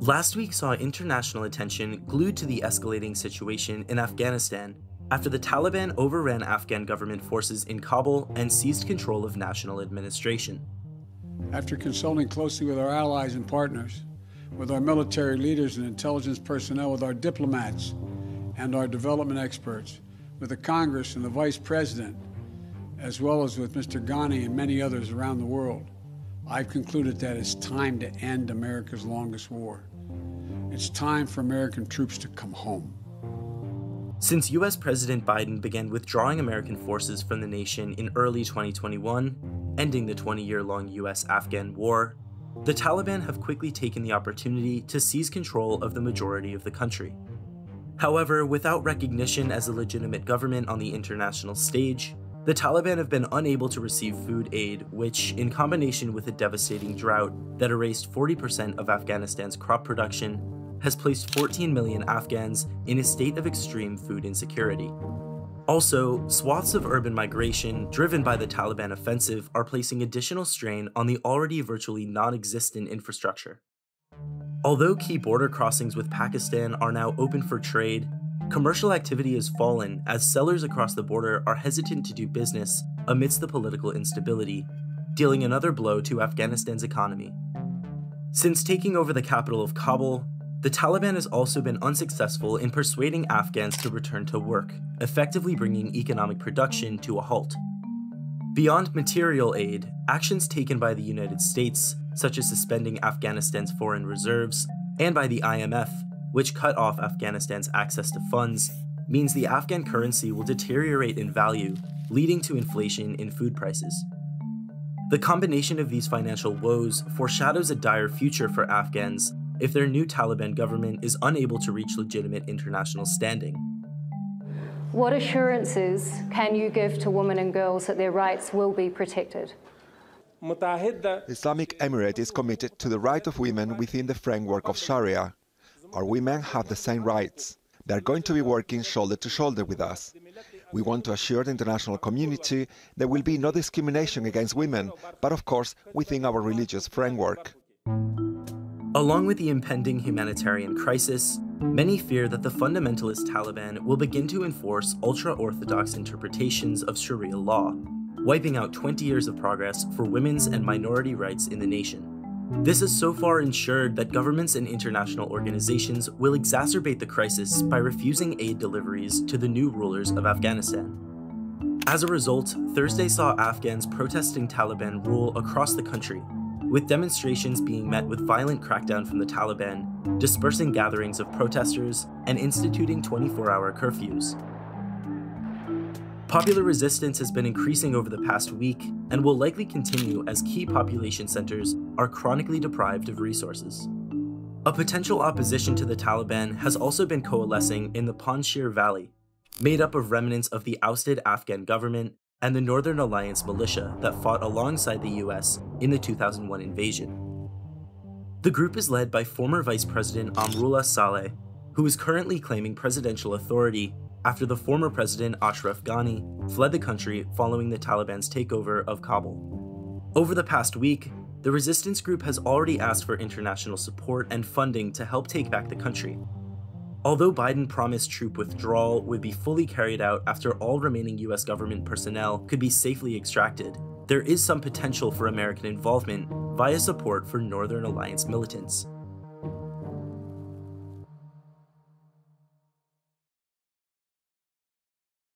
Last week saw international attention glued to the escalating situation in Afghanistan after the Taliban overran Afghan government forces in Kabul and seized control of national administration. After consulting closely with our allies and partners, with our military leaders and intelligence personnel, with our diplomats and our development experts, with the Congress and the Vice President, as well as with Mr. Ghani and many others around the world, I've concluded that it's time to end America's longest war. It's time for American troops to come home. Since US President Biden began withdrawing American forces from the nation in early 2021, ending the 20-year-long US-Afghan war, the Taliban have quickly taken the opportunity to seize control of the majority of the country. However, without recognition as a legitimate government on the international stage, the Taliban have been unable to receive food aid, which, in combination with a devastating drought that erased 40% of Afghanistan's crop production, has placed 14 million Afghans in a state of extreme food insecurity. Also, swaths of urban migration driven by the Taliban offensive are placing additional strain on the already virtually non-existent infrastructure. Although key border crossings with Pakistan are now open for trade, commercial activity has fallen as sellers across the border are hesitant to do business amidst the political instability, dealing another blow to Afghanistan's economy. Since taking over the capital of Kabul, the Taliban has also been unsuccessful in persuading Afghans to return to work, effectively bringing economic production to a halt. Beyond material aid, actions taken by the United States, such as suspending Afghanistan's foreign reserves, and by the IMF, which cut off Afghanistan's access to funds, means the Afghan currency will deteriorate in value, leading to inflation in food prices. The combination of these financial woes foreshadows a dire future for Afghans if their new Taliban government is unable to reach legitimate international standing. What assurances can you give to women and girls that their rights will be protected? The Islamic Emirate is committed to the right of women within the framework of Sharia. Our women have the same rights. They are going to be working shoulder to shoulder with us. We want to assure the international community there will be no discrimination against women, but of course within our religious framework. Along with the impending humanitarian crisis, many fear that the fundamentalist Taliban will begin to enforce ultra-Orthodox interpretations of Sharia law, wiping out 20 years of progress for women's and minority rights in the nation. This has so far ensured that governments and international organizations will exacerbate the crisis by refusing aid deliveries to the new rulers of Afghanistan. As a result, Thursday saw Afghans protesting Taliban rule across the country, with demonstrations being met with violent crackdown from the Taliban, dispersing gatherings of protesters, and instituting 24-hour curfews. Popular resistance has been increasing over the past week and will likely continue as key population centers are chronically deprived of resources. A potential opposition to the Taliban has also been coalescing in the Panjshir Valley, made up of remnants of the ousted Afghan government and the Northern Alliance militia that fought alongside the US in the 2001 invasion. The group is led by former Vice President Amrullah Saleh, who is currently claiming presidential authority after the former President Ashraf Ghani fled the country following the Taliban's takeover of Kabul. Over the past week, the resistance group has already asked for international support and funding to help take back the country. Although Biden promised troop withdrawal would be fully carried out after all remaining US government personnel could be safely extracted, there is some potential for American involvement via support for Northern Alliance militants.